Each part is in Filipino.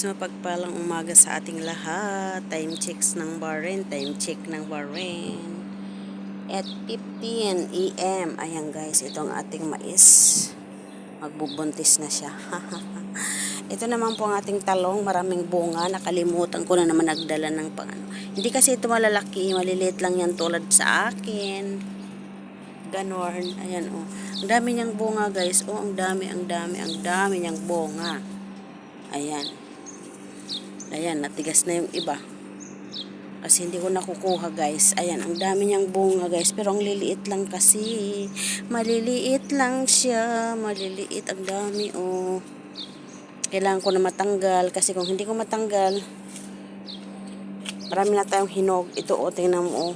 Mapagpalang umaga sa ating lahat. Time checks ng Bahrain. Time check ng Bahrain. At 15 AM. Ayan guys, itong ating mais. Magbubuntis na siya. Ito naman po ang ating talong. Maraming bunga. Nakalimutan ko na naman nagdala ng pangano. Hindi kasi ito malalaki. Maliliit lang yan tulad sa akin. Ganon. Ayan oh. Ang dami niyang bunga guys. Oh, ang dami niyang bunga. Ayan. Ayan, natigas na yung iba. Kasi hindi ko nakukuha guys. Ayan, ang dami niyang bunga guys. Pero ang liliit lang kasi. Maliliit lang siya. Maliliit, ang dami oh. Kailangan ko na matanggal. Kasi kung hindi ko matanggal, marami na tayong hinog. Ito oh, tingnan mo oh.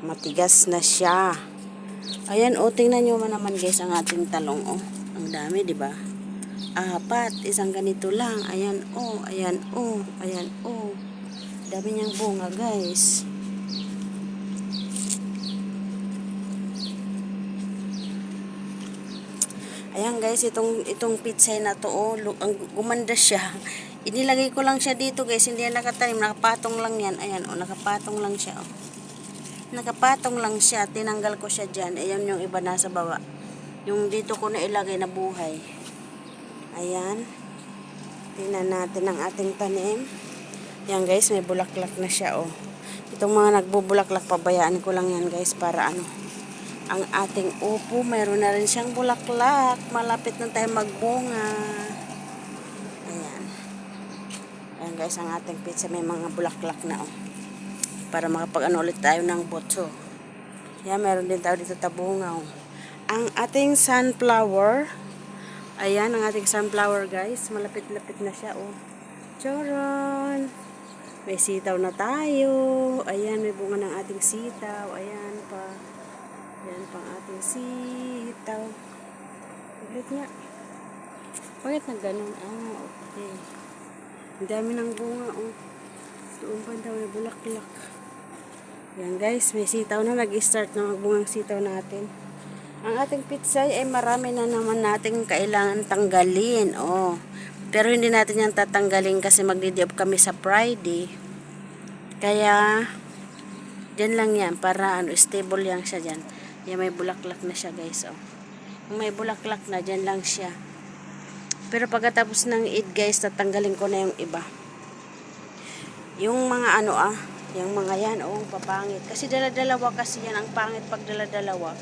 Matigas na siya. Ayan oh, tingnan nyo naman guys ang ating talong oh. Ang dami, di ba? Apat, isang ganito lang. Ayan oh, ayan oh, ayan oh. Dami niyang bunga guys. Ayan guys, itong pitsay na to oh, ang gumanda siya. Inilagay ko lang siya dito guys, hindi yan nakatanim, nakapatong lang yan. Ayan oh, nakapatong lang siya oh. Nakapatong lang siya, tinanggal ko siya diyan. Ayan yung iba nasa baba. Yung dito ko na ilagay na buhay. Ayan. Tingnan natin ang ating tanim. Yan guys, may bulaklak na siya oh. Itong mga nagbubulaklak, pabayaan ko lang yan guys para ano. Ang ating upo, mayroon na rin siyang bulaklak. Malapit na tayo magbunga. Ayan. Ayan guys, ang ating pizza may mga bulaklak na oh. Para makapag-ano ulit tayo ng botso. Yan, meron din tayo dito tabunga oh. Ang ating sunflower. Ayan, ang ating sunflower guys. Malapit-lapit na siya oh. Charon! May sitaw na tayo. Ayan, may bunga ng ating sitaw. Ayan pa. Ayan pa ang ating sitaw. Ulit nga. Bakit na ganun? Ah, okay. Ang dami ng bunga oh. Doon pa daw may bulaklak. Ayan guys, may sitaw na. Nag-start na magbungang sitaw natin. Ang ating pitsay ay marami na naman nating kailangan tanggalin. Oh. Pero hindi natin yan tatanggalin kasi magdi-diop kami sa Friday. Kaya, dyan lang yan. Para ano, stable yan siya dyan. Yan, may bulaklak na siya guys. Oh. Kung may bulaklak na, dyan lang siya. Pero pagkatapos ng Eid guys, tatanggalin ko na yung iba. Yung mga ano yung mga yan, oh, papangit. Kasi dala-dalawa kasi yan. Ang pangit pag dala-dalawa.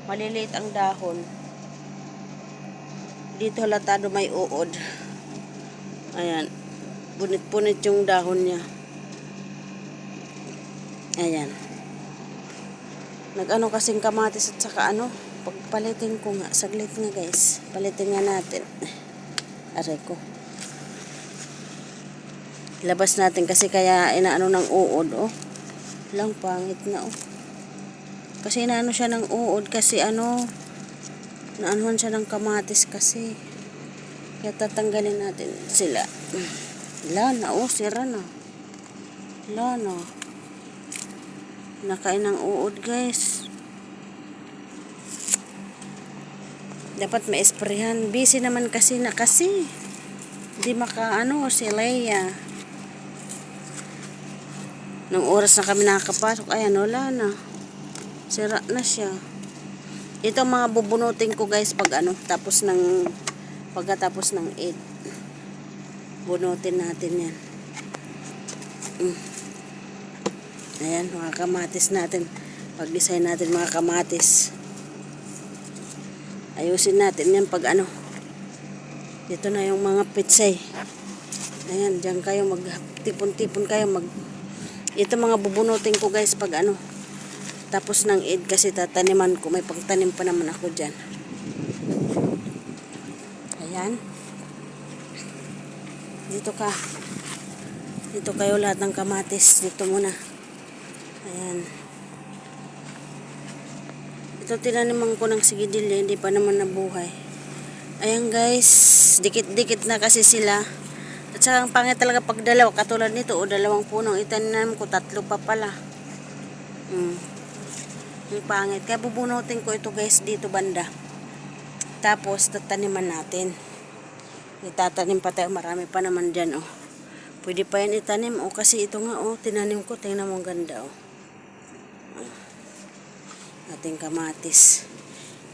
Maliliit ang dahon. Dito halatado may uod. Ayan. Punit-punit yung dahon niya. Ayan. Nag-ano kasing kamatis at saka ano. Pagpalitin ko nga. Saglit nga guys. Palitin nga natin. Aray ko. Labas natin kasi kaya inaano ng uod oh. Lang pangit na oh. Kasi inaano siya ng uod kasi ano. Naanuhan siya ng kamatis kasi. Kaya tatanggalin natin sila. Wala na oh, sira na. Wala na. Nakain ng uod guys. Dapat ma-sprayhan. Busy naman kasi na kasi. Hindi makaano si Leia. Nung oras na kami nakakapasok, ayan, wala na. Sira na siya. Ito mga bubunutin ko guys pag ano, pagkatapos ng Eid. Bunutin natin yan. Ayan, mga kamatis natin. Pag-design natin mga kamatis. Ayusin natin yan pag ano. Dito na yung mga pitsay. Ayan, dyan kayo magtipon-tipon kayo ito mga bubunutin ko guys pag ano. Tapos ng Eid kasi tataniman ko. May pagtanim pa naman ako dyan. Ayan. Dito ka. Dito kayo lahat ng kamatis. Dito muna. Ayan. Ito tinaniman ko ng sigidilya. Hindi pa naman nabuhay. Ayan guys. Dikit-dikit na kasi sila. At saka ang pangit talaga pag dalawa. Katulad nito o dalawang punong itanim ko. 3 pa pala. Ang pangit. Kaya bubunutin ko ito guys dito banda. Tapos tataniman natin. Itatanim pa tayo. Marami pa naman dyan, oh. Pwede pa yan itanim, oh. Kasi ito nga, oh. Tinanim ko. Tingnan mo ang ganda, oh. Ating kamatis.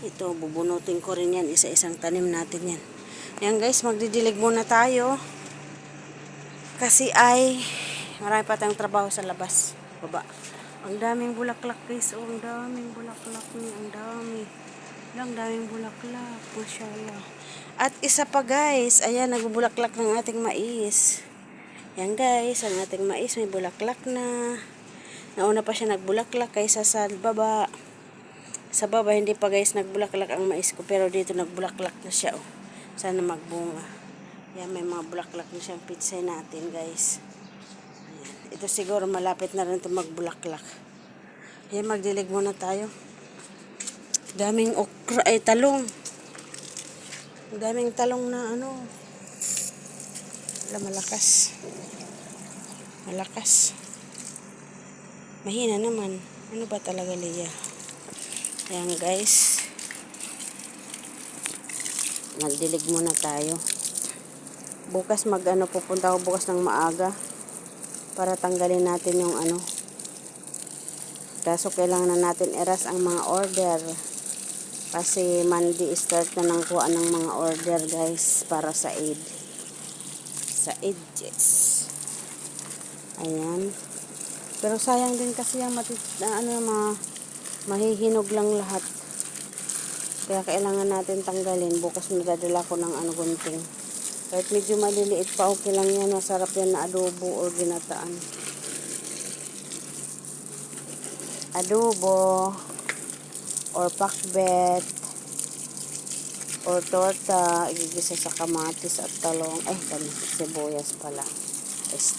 Ito, bubunutin ko rin yan. Isa-isang tanim natin yan. Yan guys, magdidilig muna tayo. Kasi ay marami pa tayong trabaho sa labas. Baba. Ang daming bulaklak guys. Oh, ang daming bulaklak niya. Ang dami. Ang daming bulaklak. Mashallah. At isa pa guys, ayan, nagbubulaklak ng ating mais. Yan guys, ang ating mais may bulaklak na. Nauna pa siya nagbulaklak kaysa sa baba. Sa baba, hindi pa guys nagbulaklak ang mais ko. Pero dito nagbulaklak na siya. Oh. Sana magbunga. Yan, may mga bulaklak na siyang pitsay natin guys. Ayan. Ito siguro malapit na rin ito magbulaklak. Ayan, magdilig muna tayo. Daming okra, ay talong. Daming talong na ano. Wala, malakas. Malakas. Mahina naman. Ano ba talaga, Leia? Ayan guys. Magdilig muna tayo. Bukas pupunta ako bukas ng maaga. Para tanggalin natin yung ano. Kaso kailangan na natin eras ang mga order. Kasi Monday start na ng kuha ng mga order guys para sa Eid. Sa Eid, yes. Ayan. Pero sayang din kasi yung mahihinog lang lahat. Kaya kailangan natin tanggalin. Bukas madadala ko ng gunting. Kahit medyo maliliit pa, okay lang yan. Masarap yan na adobo o ginataan. Adobo or pakbet or torta, igigisa sa kamatis at talong. Ay, sibuyas pala.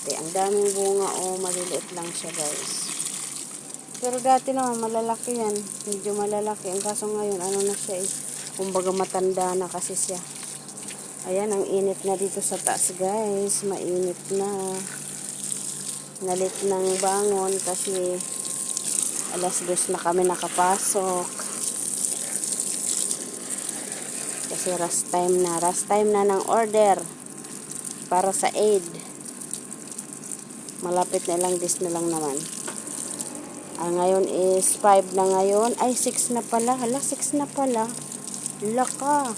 Ang daming bunga, maliliit lang siya guys. Pero dati naman malalaki yan. Medyo malalaki. Ang kaso ngayon, ano na siya kumbaga matanda na kasi siya. Ayan, ang init na dito sa taas guys. Mainit na. Nalit ng bangon kasi alas 2 na kami nakapasok. Kasi rest time na ng order para sa Eid. Malapit na lang, this na lang naman. Ngayon is 5 na ngayon. Ay, 6 na pala. Hala, 6 na pala. Laka.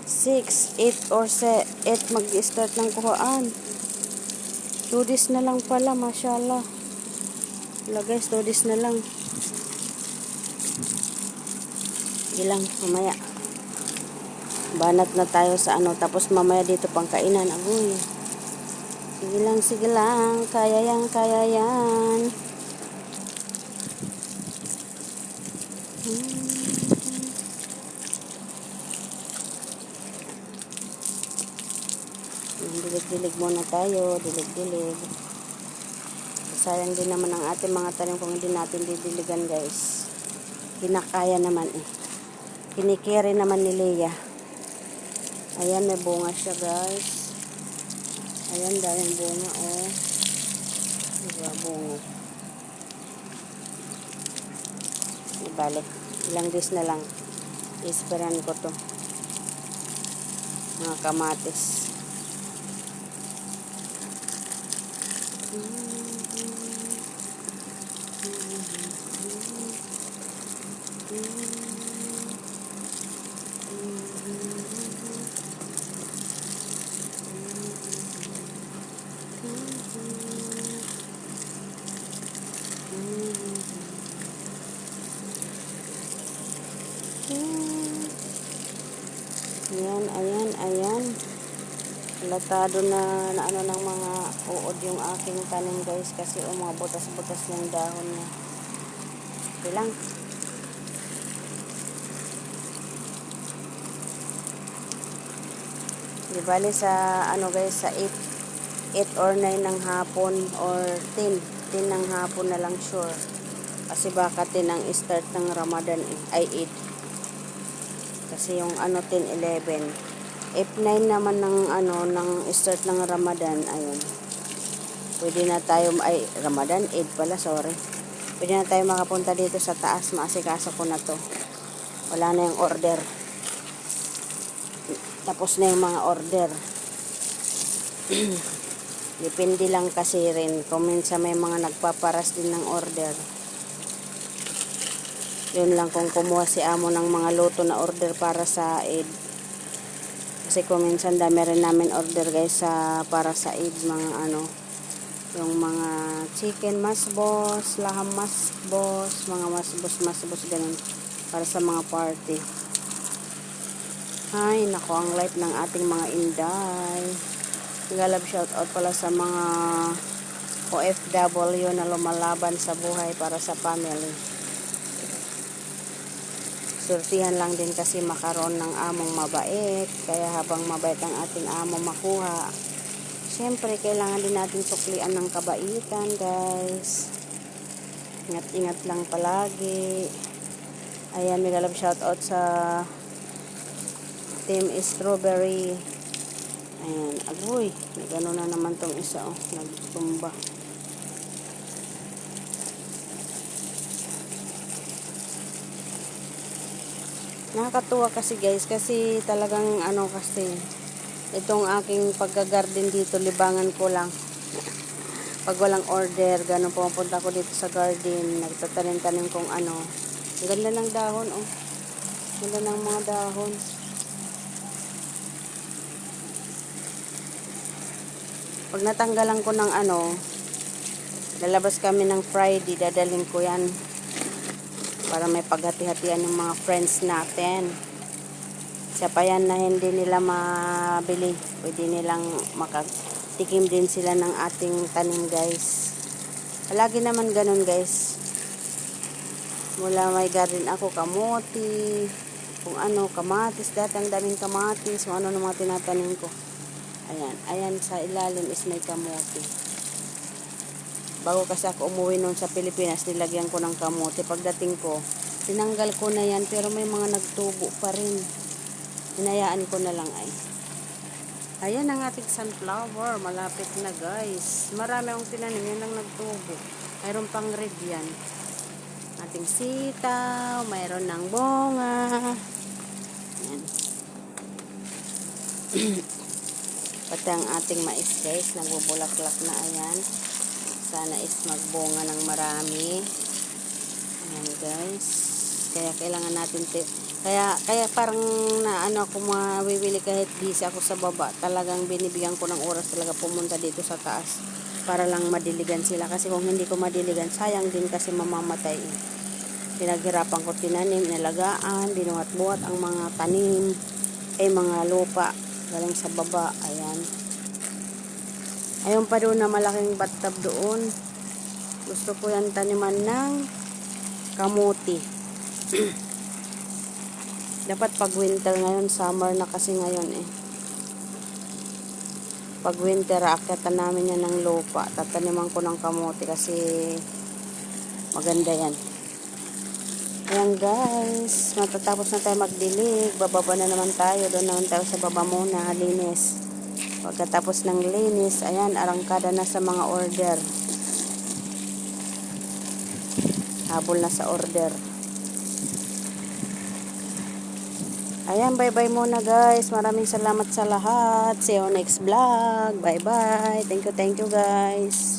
6, 8 or 8 mag-start ng kuhaan. 2 days na lang pala, mashallah. Hala guys, 2 days na lang. Ilang, mamaya. Banat na tayo sa tapos mamaya dito pang kainan. Agoy. Sige lang, kaya yan. Dilig-dilig muna tayo, dilig-dilig. Sayang din naman ang ating mga tanim kung hindi natin didiligan guys. Kinakaya naman Kinikiri naman ni Leia. Ayan, may bunga siya guys. Ayan, dahil bunga diba, bunga. Ibalik. Ilang days na lang. Isperan ko to. Mga kamatis. Ayan. Latado na ano ng mga uod yung aking tanim guys kasi mga butas-butas yung dahon niya. Okay lang. Di bali sa guys, sa 8 or 9 ng hapon or 10 ng hapon na lang sure. Kasi baka 10 ang start ng Ramadan ay 8. Kasi yung 10, 11. If 9 naman ng ng start ng Ramadan, ayun. Pwede na tayo Ramadan 8 pala, sorry. Pwede na tayo makapunta dito sa taas, maasikaso ko na to. Wala na yung order. tapos na yung mga order. Depende lang kasi rin kung minsan may mga nagpaparas din ng order. Yun lang kung kumuha si amo ng mga luto na order para sa Eid. Kasi kung minsan dami rin namin order guys sa para sa Eid, mga ano, yung mga chicken masbos, laham masbos, mga masbos ganun para sa mga party. Ay nako, ang life ng ating mga Inday. Galab shout out pala sa mga OFW na lumalaban sa buhay para sa family. Surtihan lang din kasi makaroon ng among mabait. Kaya habang mabait ang ating amo makuha, syempre kailangan din natin suklian ng kabaitan guys. Ingat-ingat lang palagi. Ayan, mega love shout out sa Team Strawberry. Ayan, agoy, gano'n na naman tong isa, oh, nagtumba. Nakakatuwa kasi guys, kasi talagang ano kasi, itong aking pagka-garden dito, libangan ko lang. Pag walang order, gano'n pumunta ko dito sa garden, nagtatanim-tanim kong ano. Ang ganda ng dahon, oh. Ganda ng mga dahon. Pag natanggalan ko ng ano, lalabas kami ng Friday, dadalhin ko yan para may paghati-hatian ng mga friends natin. Isa pa yan na hindi nila mabili, pwede nilang makatikim din sila ng ating tanim guys. Palagi naman ganun guys, mula may garden ako, kamote, kung ano, kamatis, dati ang daming kamatis, kung ano ng mga tinatanim ko. Ayan sa ilalim is may kamote. Bago kasi ako umuwi noon sa Pilipinas, nilagyan ko ng kamote. Pagdating ko, tinanggal ko na yan, pero may mga nagtubo pa rin. Hinayaan ko na lang ay. Ayan ang ating sunflower, malapit na guys. Marami akong tinanim, yan ang nagtubo. Mayroon pang red yan. Ating sitaw, mayroon ng bunga. Ayan. Pati ang ating mais guys, nagbubulaklak na, ayan. Sana is magbunga ng marami. Ayan guys. Kaya kailangan natin kaya parang na ano ako mawiwili kahit busy ako sa baba. Talagang binibigyan ko ng oras talaga pumunta dito sa taas para lang madiligan sila. Kasi kung hindi ko madiligan, sayang din kasi mamamatay. Pinaghirapan ko tinanim, inalagaan, binuhat-buhat ang mga tanim, mga lupa galing sa baba. Ayan. Ayun pa doon na malaking bathtub doon. Gusto ko yan taniman ng kamuti. Dapat pag winter ngayon, summer na kasi ngayon eh. Pag winter, aakyatan namin yan ng lupa. Tataniman ko ng kamuti kasi maganda yan. Ayan guys, matatapos na tayo magdilig. Bababa na naman tayo. Doon naman tayo sa baba muna, linis. Pagkatapos ng linis, ayan, arangkada na sa mga order. Habol na sa order. Ayan, bye-bye muna guys. Maraming salamat sa lahat. See you next vlog. Bye-bye. Thank you guys.